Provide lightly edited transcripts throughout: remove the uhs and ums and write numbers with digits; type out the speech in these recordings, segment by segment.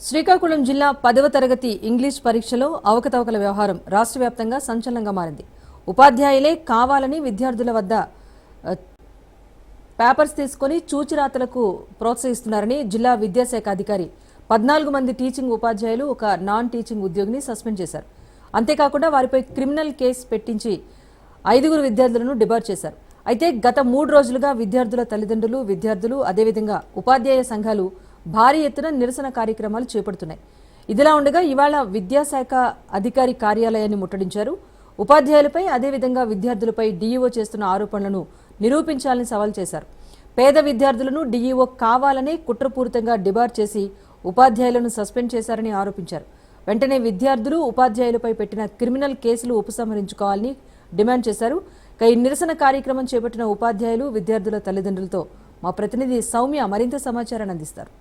శ్రీకాకుళం జిల్లా 10వ తరగతి ఇంగ్లీష్ పరీక్షలో అవకతవకల వ్యవహారం రాష్ట్ర వ్యాప్తంగా సంచలనంగా మారింది. ఉపాధ్యాయులే కావాలని విద్యార్థుల వద్ద పేపర్స్ తీసుకొని చూచిరాతలకు ప్రోత్సహిస్తున్నారని జిల్లా విద్యాశాఖ అధికారి 14 మంది టీచింగ్ ఉపాధ్యాయులు ఒక నాన్ టీచింగ్ ఉద్యోగిని సస్పెండ్ చేశారు. అంతేకాకుండా వారిపై క్రిమినల్ కేసు పెట్టించి 5 విద్యార్థులను డిబార్ చేశారు. అయితే గత 3 రోజులుగా విద్యార్థుల తల్లిదండ్రులు, విద్యార్థులు అదేవిధంగా ఉపాధ్యాయ సంఘాలు భారీ ఎత్తున నిరసన కార్యక్రమాలు చేపడుతున్నాయి. ఇదిలా ఉండగా ఇవాళ విద్యాశాఖ అధికారి కార్యాలయాన్ని ముట్టడించారు. ఉపాధ్యాయులపై అదేవిధంగా విద్యార్థులపై డీఈఓ చేస్తున్న ఆరోపణలను నిరూపించాలని సవాల్ చేశారు. పేద విద్యార్థులను డీఈఓ కావాలనే కుట్రపూరితంగా డిబార్ చేసి ఉపాధ్యాయులను సస్పెండ్ చేశారని ఆరోపించారు. వెంటనే విద్యార్థులు, ఉపాధ్యాయులపై పెట్టిన క్రిమినల్ కేసులు ఉపసంహరించుకోవాలని డిమాండ్ చేశారు. ఈ నిరసన కార్యక్రమం చేపట్టిన ఉపాధ్యాయులు, విద్యార్థుల తల్లిదండ్రులతో మా ప్రతినిధి సౌమ్య మరింత సమాచారాన్ని అందిస్తారు.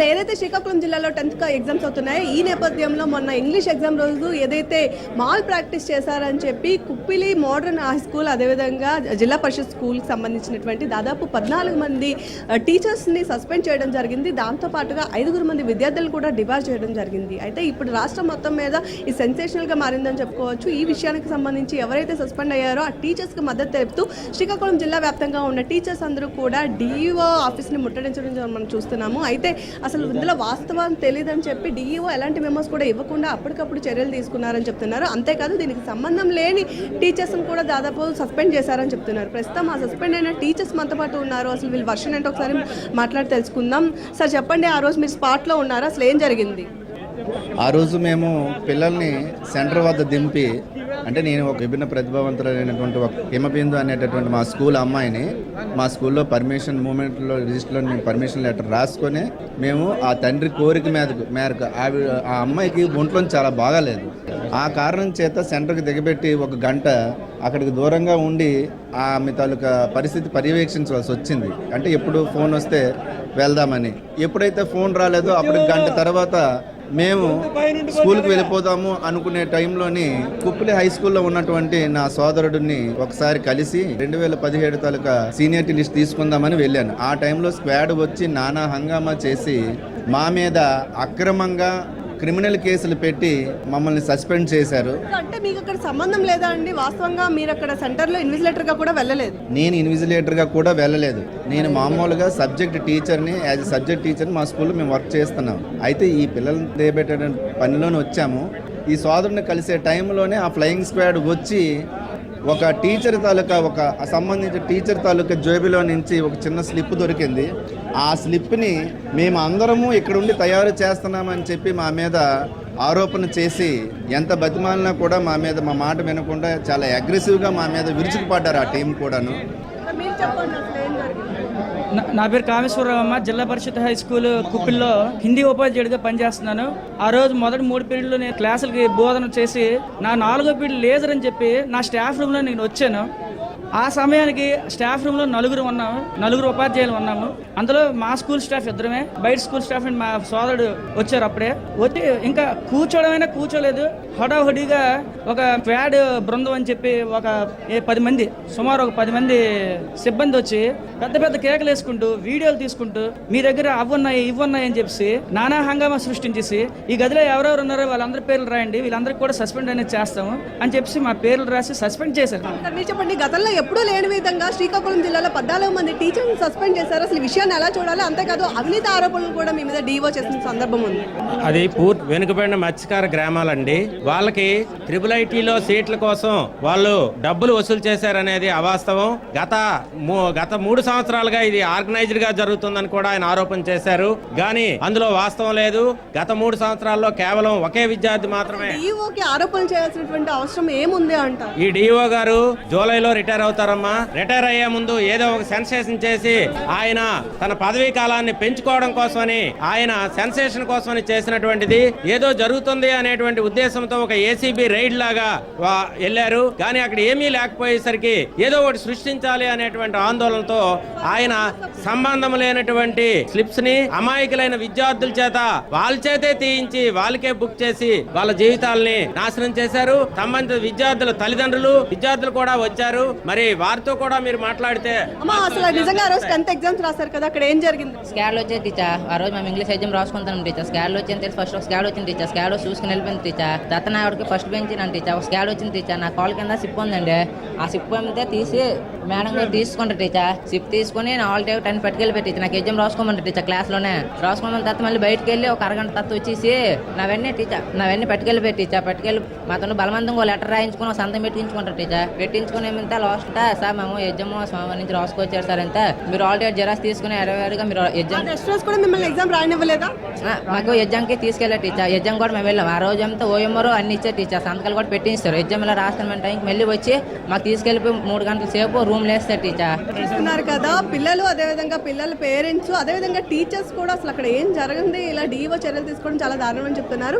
ఏదైతే శ్రీకాకుళం జిల్లాలో 10th ఎగ్జామ్స్ అవుతున్నాయో ఈ నేపథ్యంలో మొన్న ఇంగ్లీష్ ఎగ్జామ్ రోజు ఏదైతే మాల్ ప్రాక్టీస్ చేశారని చెప్పి కుప్పిలి మోడర్న్ హై స్కూల్ అదేవిధంగా జిల్లా పరిషత్ స్కూల్కి సంబంధించినటువంటి దాదాపు 14 మంది టీచర్స్ని సస్పెండ్ చేయడం జరిగింది. దాంతోపాటుగా 5 మంది విద్యార్థులు కూడా డిబార్ చేయడం జరిగింది. అయితే ఇప్పుడు రాష్ట్రం మొత్తం మీద ఈ సెన్సేషనల్గా మారిందని చెప్పుకోవచ్చు. ఈ విషయానికి సంబంధించి ఎవరైతే సస్పెండ్ అయ్యారో ఆ టీచర్స్కి మద్దతు తెలుపుతూ శ్రీకాకుళం జిల్లా వ్యాప్తంగా ఉన్న టీచర్స్ అందరూ కూడా డీఈఓ ఆఫీస్ని ముట్టడించడం మనం చూస్తున్నాము. అయితే అసలు ఇందులో వాస్తవం తెలియదని చెప్పి డీఈఓ ఎలాంటి మెమోస్ కూడా ఇవ్వకుండా అప్పటికప్పుడు చర్యలు తీసుకున్నారని చెప్తున్నారు. అంతేకాదు దీనికి సంబంధం లేని టీచర్స్ని కూడా దాదాపు సస్పెండ్ చేశారని చెప్తున్నారు. ప్రస్తుతం ఆ సస్పెండ్ అయిన టీచర్స్ మనతో పాటు ఉన్నారు. అసలు వీళ్ళు వర్షన్ ఏంటో ఒకసారి మాట్లాడి తెలుసుకుందాం. సార్ చెప్పండి, ఆ రోజు మీరు స్పాట్లో ఉన్నారా? అసలు ఏం జరిగింది? ఆ రోజు మేము పిల్లల్ని సెంటర్ వద్ద దింపి, అంటే నేను ఒక విభిన్న ప్రతిభావంతులైనటువంటి ఒక హిమబిందు అనేటటువంటి మా స్కూల్ అమ్మాయిని మా స్కూల్లో పర్మిషన్ మూమెంట్లో రిజిస్టర్లో మేము పర్మిషన్ లెటర్ రాసుకొని మేము ఆ తండ్రి కోరిక మేరకు ఆ అమ్మాయికి ఒంట్లో చాలా బాగాలేదు. ఆ కారణం చేత సెంటర్కి దిగబెట్టి 1 గంట అక్కడికి దూరంగా ఉండి ఆమె తాలూకా పరిస్థితి పర్యవేక్షించవలసి వచ్చింది. అంటే ఎప్పుడు ఫోన్ వస్తే వెళ్దామని. ఎప్పుడైతే ఫోన్ రాలేదో అప్పుడు గంట తర్వాత మేము స్కూల్కి వెళ్ళిపోదాము అనుకునే టైంలోని కుప్పిలి హై స్కూల్లో ఉన్నటువంటి నా సోదరుడిని ఒకసారి కలిసి 2017 తాలూకా సీనియారిటీ లిస్ట్ తీసుకుందామని వెళ్ళాను. ఆ టైంలో స్క్వాడ్ వచ్చి నానా హంగామా చేసి మా మీద అక్రమంగా క్రిమినల్ కేసులు పెట్టి మమ్మల్ని సస్పెండ్ చేశారు. అంటే మీకు అక్కడ సంబంధం లేదా అండి? వాస్తవంగా మీరు అక్కడ సెంటర్లో ఇన్విజిలేటర్గా కూడా వెళ్ళలేదు. నేను ఇన్విజిలేటర్గా కూడా వెళ్ళలేదు. నేను మామూలుగా సబ్జెక్ట్ టీచర్ని, యాజ్ ఎ సబ్జెక్ట్ టీచర్ని మా స్కూల్లో మేము వర్క్ చేస్తున్నాం. అయితే ఈ పిల్లల్ని దేబెట్టే పనిలోనే వచ్చాము. ఈ సోదరుని కలిసే టైంలోనే ఆ ఫ్లయింగ్ స్క్వాడ్ వచ్చి ఒక టీచర్ తాలూకా సంబంధించిన టీచర్ తాలూకా జేబులో నుంచి ఒక చిన్న స్లిప్ దొరికింది. ఆ స్లిప్ని మేము అందరము ఇక్కడ ఉండి తయారు చేస్తున్నామని చెప్పి మా మీద ఆరోపణ చేసి ఎంత బతిమాలినా కూడా మా మాట వినకుండా చాలా అగ్రెసివ్గా మా మీద విరుచుకుపడ్డారు ఆ టీం కూడాను. నా పేరు కామేశ్వరరావు. జిల్లా పరిషత్ హై స్కూల్ కుప్పిల్లో హిందీ ఉపాధ్యాయుడిగా పనిచేస్తున్నాను. ఆ రోజు మొదటి 3 పీరియడ్లు నేను క్లాసులకి బోధన చేసి నా 4వ పీరియడ్ లేజర్ అని చెప్పి నా స్టాఫ్ రూమ్లో నేను వచ్చాను. ఆ సమయానికి స్టాఫ్ రూమ్లో 4 ఉపాధ్యాయులు ఉన్నాము. అందులో మా స్కూల్ స్టాఫ్ 2, బయట స్కూల్ స్టాఫ్ అండ్ మా సోదరుడు వచ్చారు. అప్పుడే వచ్చి ఇంకా కూర్చోవడమైనా కూర్చోలేదు. హడాహుడిగా ఒక క్వాడ్ బృందం అని చెప్పి ఒక 10 మంది, సుమారు ఒక 10 మంది సిబ్బంది వచ్చి పెద్ద పెద్ద కేకలు వేసుకుంటూ వీడియోలు తీసుకుంటూ మీ దగ్గర ఇవ్వన్నాయి అని చెప్పి నానా హంగామా సృష్టించేసి ఈ గదిలో ఎవరెవరు ఉన్నారో వాళ్ళందరి పేర్లు రాయండి, వీళ్ళందరికీ కూడా సస్పెండ్ అనేది చేస్తాము అని చెప్పి మా పేర్లు రాసి సస్పెండ్ చేశారు. చెప్పండి, గతంలో ఎప్పుడూ లేని విధంగా శ్రీకాకుళం జిల్లాలో 14 మంది టీచర్లు సస్పెండ్ చేశారు. అసలు ఈ విషయాన్ని ఎలా చూడాలి? అంతేకాదు అవినీతి ఆరోపణలు కూడా మీ మీద డీఓ చేసిన సందర్భం ఉంది. అది పూర్తి వెనుకబడిన మత్స్యకార గ్రామాలండి. వాళ్ళకి IIITలో సీట్ల కోసం వాళ్ళు డబ్బులు వసూలు చేశారనేది అవాస్తవం. గత 3 సంవత్సరాలుగా ఇది ఆర్గనైజ్డ్ గా జరుగుతుందని కూడా ఆయన ఆరోపణ చేశారు. కానీ అందులో వాస్తవం లేదు. గత 3 సంవత్సరాల్లో కేవలం ఒకే విద్యార్థి మాత్రమే. డీఓకి ఆరోపణలు చేయాల్సినటువంటి అవసరం ఏముంది అంట? ఈ డీఓ గారు జూలైలో రిటైర్ అవుతారమ్మా. రిటైర్ అయ్యే ముందు ఏదో ఒక సెన్సేషన్ చేసి ఆయన తన పదవీ కాలాన్ని పెంచుకోవడం కోసమని, ఆయన సెన్సేషన్ కోసమని చేసినటువంటిది. ఏదో జరుగుతుంది అనేటువంటి ఉద్దేశంతో ఒక ఏసీబీ రైడ్ లాగా వెళ్ళారు. కానీ అక్కడ ఏమీ లేకపోయేసరికి ఏదో ఒకటి సృష్టించాలి అనేటువంటి ఆందోళనతో ఆయన సంబంధం లేనటువంటి స్లిప్స్ ని అమాయకులైన విద్యార్థుల చేత వాళ్ళ చేతే తీయించి వాళ్ళకే బుక్ చేసి వాళ్ళ జీవితాలని నాశనం చేశారు. సంబంధిత విద్యార్థుల తల్లిదండ్రులు, విద్యార్థులు కూడా వచ్చారు. మరి మరి వారితో కూడా మీరు మాట్లాడితే అమ్మా అసలు నిజంగా ఆ రోజు 10th ఎగ్జామ్స్ రాశారు కదా, అక్కడ ఏం జరిగింది? స్కాడ్లో వచ్చే టీచర్ ఆ రోజు మేము ఇంగ్లీష్ ఎగ్జామ్ రాసుకుంటాం టీచర్. స్కాడ్లో వచ్చింది తెలిసి ఫస్ట్ స్కాడ్ వచ్చింది టీచర్. స్కాడ్ చూసుకుని వెళ్ళిపోయింది టీచర్. దత్తన ఆవిడకి ఫస్ట్ బెంచ్ నన్ను టీచర్. స్కాడ్ వచ్చింది టీచర్. నా కాల్ కింద సిప్ ఉందండి. ఆ సిప్ అయితే తీసి మేడం గారు తీసుకుంటారు టీచర్. సిప్ తీసుకుని నా ఆల్ టైం 10 పట్టుకెళ్ళిపోయి టీచర్. నాకు ఎగ్జామ్ రాసుకోమంటారు టీచర్. క్లాస్లోనే రాసుకోమన్న తర్వాత మళ్ళీ బయటకు వెళ్ళి ఒక అరగంట తర్వాత వచ్చేసి నావన్నీ పట్టుకెళ్ళిపోయి టీచర్. పట్టుకెళ్ళి మాతో బలవంతంగా ఒక లెటర్ రాయించుకుని ఒక సంతం పెట్టించుకుంటారు టీచర్. పెట్టించుకుని ఏమంతా లాస్ట్ సార్ మేము ఎగ్జామ్ సోమవారం నుంచి రాసుకొచ్చారు సార్ అంతా. మీరు ఆల్ టైం జెరాక్స్ తీసుకుని 20 మీరు ఎగ్జామ్ రెస్టారెంట్స్ కూడా మిమ్మల్ని ఎగ్జామ్ రాయనివ్వలేదా? మాకు ఎగ్జామ్కి తీసుకెళ్ళారు టీచర్. ఎగ్జామ్ కూడా మేము వెళ్ళాం. ఆ రోజు అంతా ఓఎంఆర్ అన్ని ఇచ్చారు టీచర్. సంతకాలు కూడా పెట్టిస్తారు. ఎగ్జామ్ ఇలా రాస్తాం టైంకి మళ్ళీ వచ్చి మాకు తీసుకెళ్ళిపోయి 3 గంటల సేపు రూమ్ వేస్తారు టీచర్. చూస్తున్నారు కదా పిల్లలు, అదేవిధంగా పిల్లల పేరెంట్స్, అదేవిధంగా టీచర్స్ కూడా అసలు అక్కడ ఏం జరగంది ఇలా డీఓ చర్యలు తీసుకోవడం చాలా దారుణం అని చెప్తున్నారు.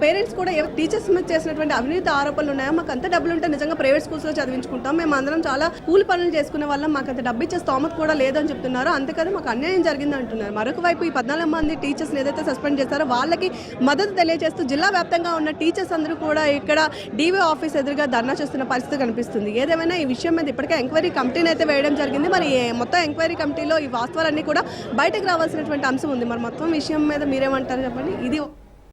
పేరెంట్స్ కూడా టీచర్స్ మీద చేసినటువంటి అవినీతి ఆరోపణలు ఉన్నాయో, మాకు అంత డబ్బులు ఉంటే నిజంగా ప్రైవేట్ స్కూల్స్లో చదివించుకుంటాం, మేము అందరం చాలా కూలి పనులు చేసుకునే వాళ్ళం, మాకు అంత డబ్బు ఇచ్చే స్తోమత కూడా లేదని చెప్తున్నారు. అంతేకాదు మాకు అన్యాయం జరిగింది అంటున్నారు. మరొక వైపు ఈ 14 మంది టీచర్స్ ఏదైతే సస్పెండ్ చేస్తారో వాళ్ళకి మద్దతు తెలియజేస్తూ జిల్లా వ్యాప్తంగా ఉన్న టీచర్స్ అందరూ కూడా ఇక్కడ డీవీ ఆఫీస్ ఎదురుగా ధర్నా చేస్తున్న పరిస్థితి కనిపిస్తుంది. ఏదేమైనా ఈ విషయం మీద ఇప్పటికే ఎంక్వైరీ కమిటీని అయితే వేయడం జరిగింది. మరి మొత్తం ఎంక్వైరీ కమిటీలో ఈ వాస్తవాలన్నీ కూడా బయటకు రావాల్సినటువంటి అంశం ఉంది. మరి మొత్తం విషయం మీద మీరేమంటారు చెప్పండి. ఇది